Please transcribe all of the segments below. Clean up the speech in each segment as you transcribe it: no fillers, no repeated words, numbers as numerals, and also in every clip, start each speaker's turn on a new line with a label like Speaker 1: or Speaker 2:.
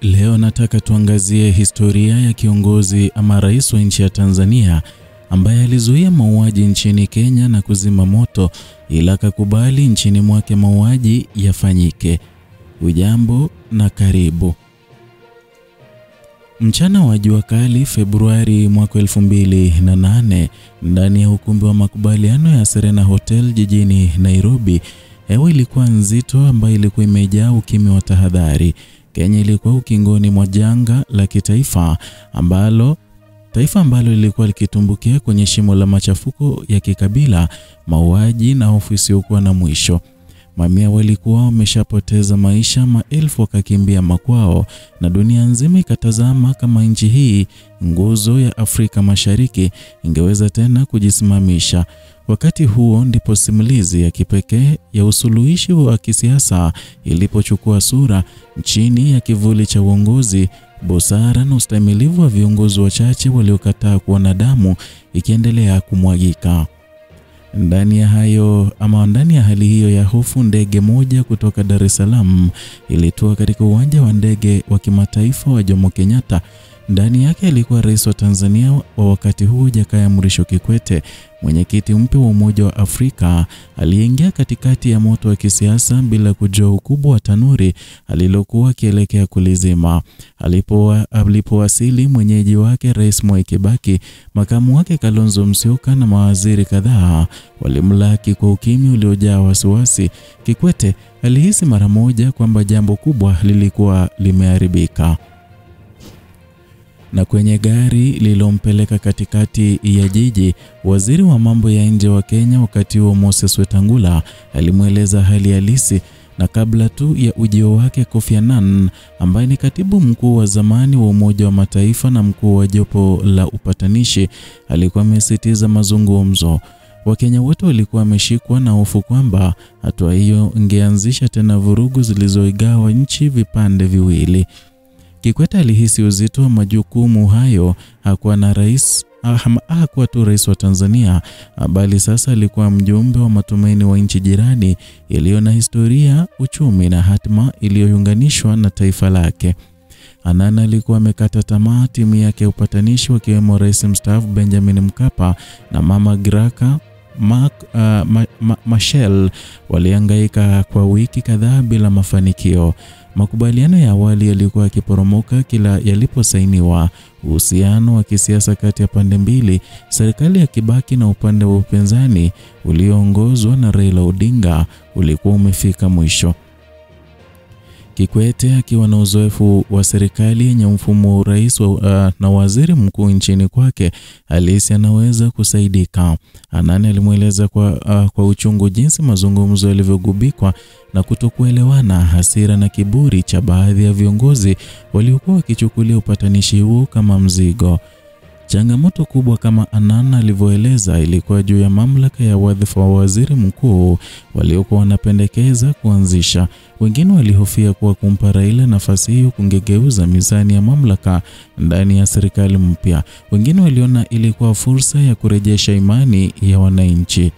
Speaker 1: Leo nataka tuangazie historia ya kiongozi ama rais wa nchi ya Tanzania ambaye alizuia mauaji nchini Kenya na kuzima moto, ila akakubali nchini mwake mauaji yafanyike. Ujambo na karibu. Mchana wa jua kali Februari mwaka 2008 ndani ya ukumbi wa makubaliano ya Serena Hotel jijini Nairobi, hewa ilikuwa nzito ambayo ilikuwa imejaa ukimya wa tahadhari. Kenya ilikuwa ukingoni mwa janga la kitaifa ambalo lilikuwa likitumbukia kwenye shimo la machafuko ya kikabila, mauaji na hofu isiyokuwa na mwisho. Mamia walikuwa wameshapoteza maisha, maelfu wakakimbia makwao, na dunia nzima ikatazama kama nchi hii, nguzo ya Afrika Mashariki, ingeweza tena kujisimamisha. Wakati huo ndipo simulizi ya kipekee ya usuluhishi wa kisiasa ilipochukua sura chini ya kivuli cha uongozi, busara na ustahimilivu wa viongozi wachache waliokataa kuona damu ikiendelea kumwagika. Ndani ya hali hiyo ya hofu, ndege moja kutoka Dar es Salaam ilitua katika uwanja wa ndege wa kimataifa wa Jomo Kenyatta. Ndani yake alikuwa rais wa Tanzania wa wakati huo, Jakaya Mrisho Kikwete, mwenyekiti mpya wa Umoja wa Afrika, aliyeingia katikati ya moto wa kisiasa bila kujua ukubwa wa tanuri alilokuwa akielekea kulizima. Alipowasili, mwenyeji wake Rais Mwai Kibaki, makamu wake Kalonzo Musyoka na mawaziri kadhaa walimlaki kwa ukimya uliojaa wasiwasi. Kikwete alihisi mara moja kwamba jambo kubwa lilikuwa limeharibika. Na kwenye gari lilompeleka katikati ya jiji, waziri wa mambo ya nje wa Kenya wakati huo Moses Wetangula alimweleza hali halisi. Na kabla tu ya ujio wake, Kofi Annan ambaye ni katibu mkuu wa zamani wa Umoja wa Mataifa na mkuu wa jopo la upatanishi alikuwa amesitiza mazungumzo. Wakenya wote walikuwa wameshikwa na hofu kwamba hatua hiyo ingeanzisha tena vurugu zilizoigawa nchi vipande viwili. Kikwete alihisi uzito wa majukumu hayo. Hakuwa tu rais wa Tanzania, bali sasa alikuwa mjumbe wa matumaini wa nchi jirani iliyo na historia, uchumi na hatima iliyounganishwa na taifa lake. Annan alikuwa amekata tamaa. Timu yake ya upatanishi wakiwemo rais mstaafu Benjamin Mkapa na mama Graca Machel walihangaika kwa wiki kadhaa bila mafanikio. Makubaliano ya awali yalikuwa yakiporomoka kila yaliposainiwa. Uhusiano wa kisiasa kati ya pande mbili, serikali ya Kibaki na upande wa upinzani ulioongozwa na Raila Odinga, ulikuwa umefika mwisho. Kikwete akiwa na uzoefu wa serikali yenye mfumo wa urais na waziri mkuu nchini kwake, alihisi anaweza kusaidika. Anani alimweleza kwa uchungu jinsi mazungumzo yalivyogubikwa na kutokuelewana, hasira na kiburi cha baadhi ya viongozi waliokuwa wakichukulia upatanishi huo kama mzigo. Changamoto kubwa, kama Annan alivyoeleza, ilikuwa juu ya mamlaka ya wadhifa wa waziri mkuu waliokuwa wanapendekeza kuanzisha. Wengine walihofia kuwa kumpa Raila nafasi hiyo kungegeuza mizani ya mamlaka ndani ya serikali mpya. Wengine waliona ilikuwa fursa ya kurejesha imani ya wananchi.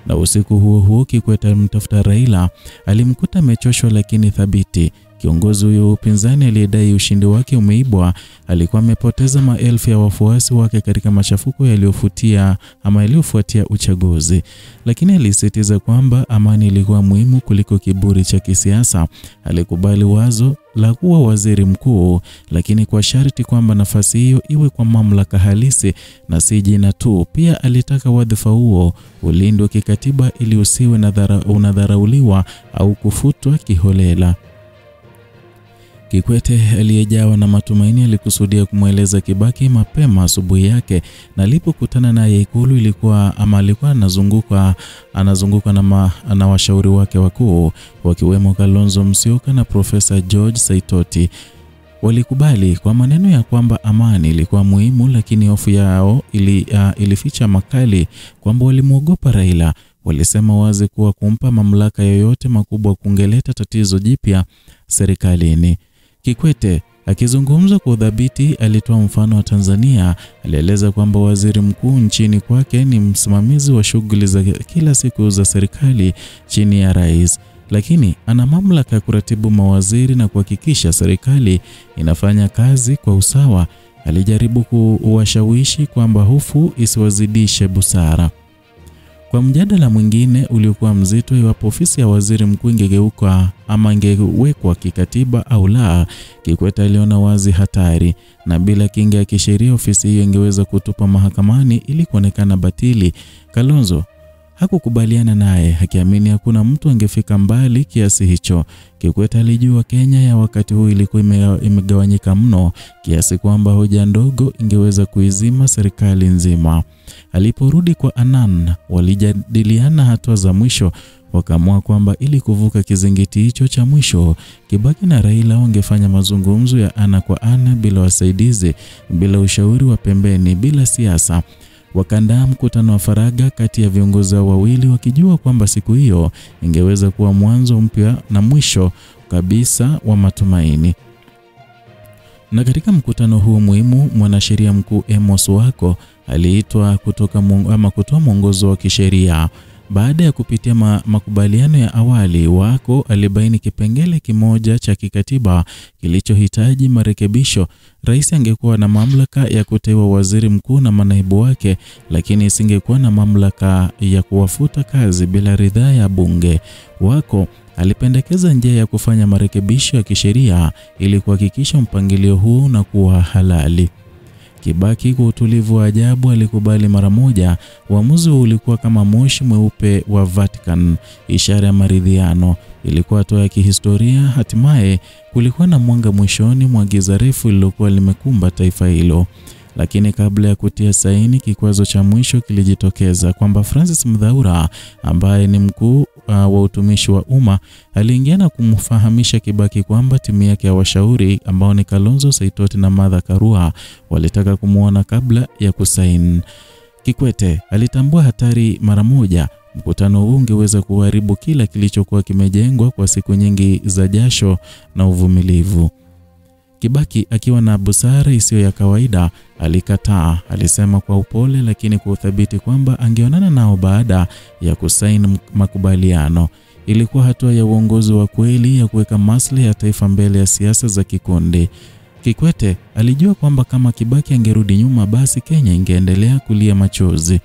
Speaker 1: Na usiku huo huo, Kikwete alimtafuta Raila. Alimkuta amechoshwa lakini thabiti. Kiongozi huyo upinzani aliyedai ushindi wake umeibwa alikuwa amepoteza maelfu ya wafuasi wake katika machafuko yaliyofuatia uchaguzi, lakini alisisitiza kwamba amani ilikuwa muhimu kuliko kiburi cha kisiasa. Alikubali wazo la kuwa waziri mkuu, lakini kwa sharti kwamba nafasi hiyo iwe kwa mamlaka halisi na si jina tu. Pia alitaka wadhifa huo ulindwe kikatiba ili usiwe unadharauliwa au kufutwa kiholela. Kikwete aliyejawa na matumaini alikusudia kumweleza Kibaki mapema asubuhi yake, na alipokutana naye Ikulu alikuwa anazunguka na washauri wake wakuu wakiwemo Kalonzo Musyoka na Profesa George Saitoti. Walikubali kwa maneno ya kwamba amani ilikuwa muhimu, lakini hofu yao ilificha makali kwamba walimwogopa Raila. Walisema wazi kuwa kumpa mamlaka yoyote makubwa kungeleta tatizo jipya serikalini. Kikwete akizungumza kwa udhabiti alitoa mfano wa Tanzania. Alieleza kwamba waziri mkuu nchini kwake ni msimamizi wa shughuli za kila siku za serikali chini ya rais. lakini ana mamlaka ya kuratibu mawaziri na kuhakikisha serikali inafanya kazi kwa usawa. Alijaribu kuwashawishi kwamba hofu isiwazidishe busara. Kwa mjadala mwingine uliokuwa mzito iwapo ofisi ya waziri mkuu ingegeuka ama ingewekwa kikatiba au la, Kikwete aliona wazi hatari, na bila kinga ya kisheria ofisi hiyo ingeweza kutupa mahakamani ili kuonekana batili. Kalonzo hakukubaliana naye, akiamini hakuna mtu angefika mbali kiasi hicho. Kikwete alijua Kenya ya wakati huu ilikuwa imegawanyika mno kiasi kwamba hoja ndogo ingeweza kuizima serikali nzima. Aliporudi kwa Anan, walijadiliana hatua za mwisho. Wakaamua kwamba ili kuvuka kizingiti hicho cha mwisho, Kibaki na Raila wangefanya mazungumzo ya ana kwa ana, bila wasaidizi, bila ushauri wa pembeni, bila siasa. Wakaandaa mkutano wa faragha kati ya viongozi wawili, wakijua kwamba siku hiyo ingeweza kuwa mwanzo mpya na mwisho kabisa wa matumaini. Na katika mkutano huu muhimu, mwanasheria mkuu Amos Wako aliitwa kutoa mwongozo wa kisheria. Baada ya kupitia makubaliano ya awali, Wako alibaini kipengele kimoja cha kikatiba kilichohitaji marekebisho. Rais angekuwa na mamlaka ya kuteua waziri mkuu na manaibu wake, lakini isingekuwa na mamlaka ya kuwafuta kazi bila ridhaa ya bunge. Wako alipendekeza njia ya kufanya marekebisho ya kisheria ili kuhakikisha mpangilio huu unakuwa halali. Kibaki kwa utulivu wa ajabu alikubali mara moja. Uamuzi ulikuwa kama moshi mweupe wa Vatican, ishara ya maridhiano. Ilikuwa hatua ya kihistoria. Hatimaye kulikuwa na mwanga mwishoni mwa giza refu lililokuwa limekumba taifa hilo. Lakini kabla ya kutia saini, kikwazo cha mwisho kilijitokeza, kwamba Francis Muthaura ambaye ni mkuu wa utumishi wa umma aliingia na kumfahamisha Kibaki kwamba timu yake ya washauri ambao ni Kalonzo, Saitoti na Martha Karua walitaka kumuona kabla ya kusaini. Kikwete alitambua hatari mara moja. Mkutano huu ungeweza kuharibu kila kilichokuwa kimejengwa kwa siku nyingi za jasho na uvumilivu. Kibaki akiwa na busara isiyo ya kawaida alikataa. Alisema kwa upole lakini kwa uthabiti kwamba angeonana nao baada ya kusaini makubaliano. Ilikuwa hatua ya uongozi wa kweli ya kuweka maslahi ya taifa mbele ya siasa za kikundi. Kikwete alijua kwamba kama Kibaki angerudi nyuma, basi Kenya ingeendelea kulia machozi.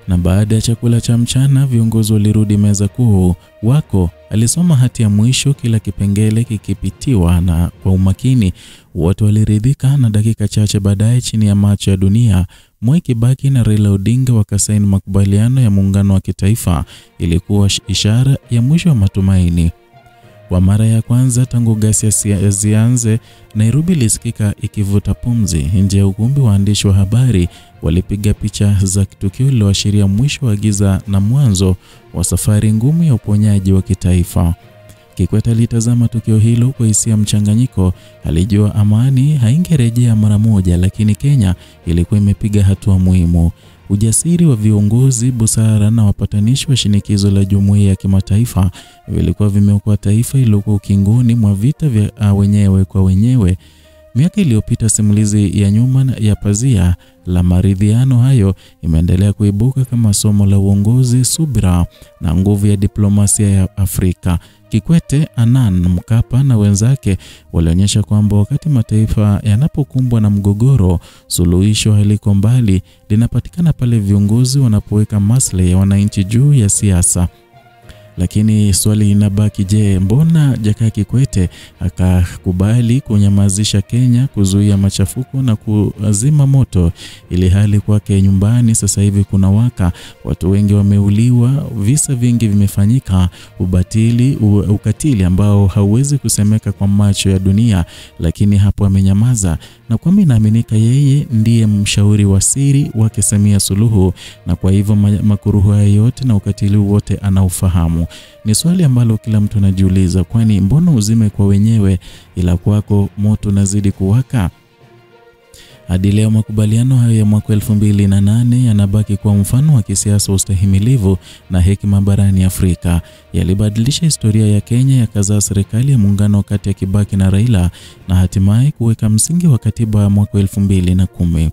Speaker 1: Na baada ya chakula cha mchana, viongozi walirudi meza kuu. Wako alisoma hati ya mwisho, kila kipengele kikipitiwa na kwa umakini. Wote waliridhika, na dakika chache baadaye, chini ya macho ya dunia, Mwai Kibaki na Raila Odinga wakasaini makubaliano ya muungano wa kitaifa. Ilikuwa ishara ya mwisho wa matumaini. Kwa mara ya kwanza tangu ghasia zianze, Nairobi ilisikika ikivuta pumzi. Nje ya ukumbi, waandishi wa habari walipiga picha za tukio lililoashiria mwisho wa giza na mwanzo wa safari ngumu ya uponyaji wa kitaifa. Kikwete alitazama tukio hilo kwa hisia mchanganyiko. Alijua amani haingerejea mara moja, lakini Kenya ilikuwa imepiga hatua muhimu. Ujasiri wa viongozi, busara na wapatanishi wa shinikizo la jumuiya ya kimataifa vilikuwa vimeokoa taifa ililokuwa ukingoni mwa vita vya wenyewe kwa wenyewe. Miaka iliyopita, simulizi ya nyuma ya pazia la maridhiano hayo imeendelea kuibuka kama somo la uongozi, subira na nguvu ya diplomasia ya Afrika. Kikwete, Anan, Mkapa na wenzake walionyesha kwamba wakati mataifa yanapokumbwa na mgogoro, suluhisho haliko mbali, linapatikana pale viongozi wanapoweka maslahi ya wananchi juu ya siasa. Lakini swali linabaki, je, mbona Jakaya Kikwete akakubali kunyamazisha Kenya, kuzuia machafuko na kuzima moto, ili hali kwake nyumbani sasa hivi kuna waka, watu wengi wameuliwa, visa vingi vimefanyika, ukatili ambao hauwezi kusemeka kwa macho ya dunia, lakini hapo amenyamaza. Na kwa mimi naaminika yeye ndiye mshauri wa siri wake Samia Suluhu, na kwa hivyo makuruhu haya yote na ukatili wote anaufahamu. Ni swali ambalo kila mtu anajiuliza, kwani mbona uzime kwa wenyewe ila kwako moto unazidi kuwaka? Hadi leo makubaliano hayo ya mwaka 2008 yanabaki kwa mfano wa kisiasa ustahimilivu na hekima barani Afrika. Yalibadilisha historia ya Kenya, yakazaa serikali ya muungano kati ya Kibaki na Raila, na hatimaye kuweka msingi wa katiba ya mwaka 2010.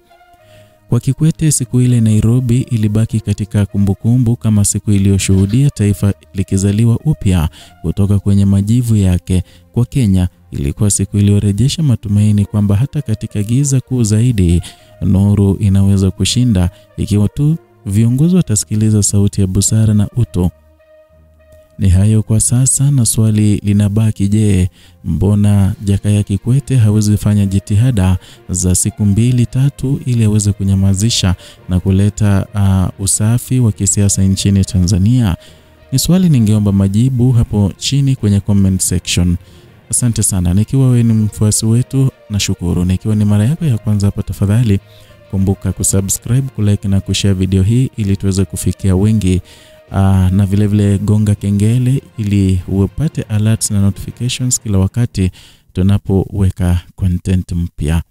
Speaker 1: Kwa Kikwete, siku ile Nairobi ilibaki katika kumbukumbu kama siku iliyoshuhudia taifa likizaliwa upya kutoka kwenye majivu yake. Kwa Kenya, ilikuwa siku iliyorejesha matumaini kwamba hata katika giza kuu zaidi, nuru inaweza kushinda ikiwa tu viongozi watasikiliza sauti ya busara na utu. Ni hayo kwa sasa, na swali linabaki, je, mbona Jakaya Kikwete hawezi fanya jitihada za siku 2-3 ili aweze kunyamazisha na kuleta usafi wa kisiasa nchini Tanzania? Ni swali ningeomba majibu hapo chini kwenye comment section. Asante sana. Nikiwa wewe ni mfuasi wetu, nashukuru. Nikiwa ni mara yako ya kwanza hapa, tafadhali kumbuka kusubscribe, kulike na kushare video hii ili tuweze kufikia wengi. Na vile vile gonga kengele ili upate alerts na notifications kila wakati tunapoweka content mpya.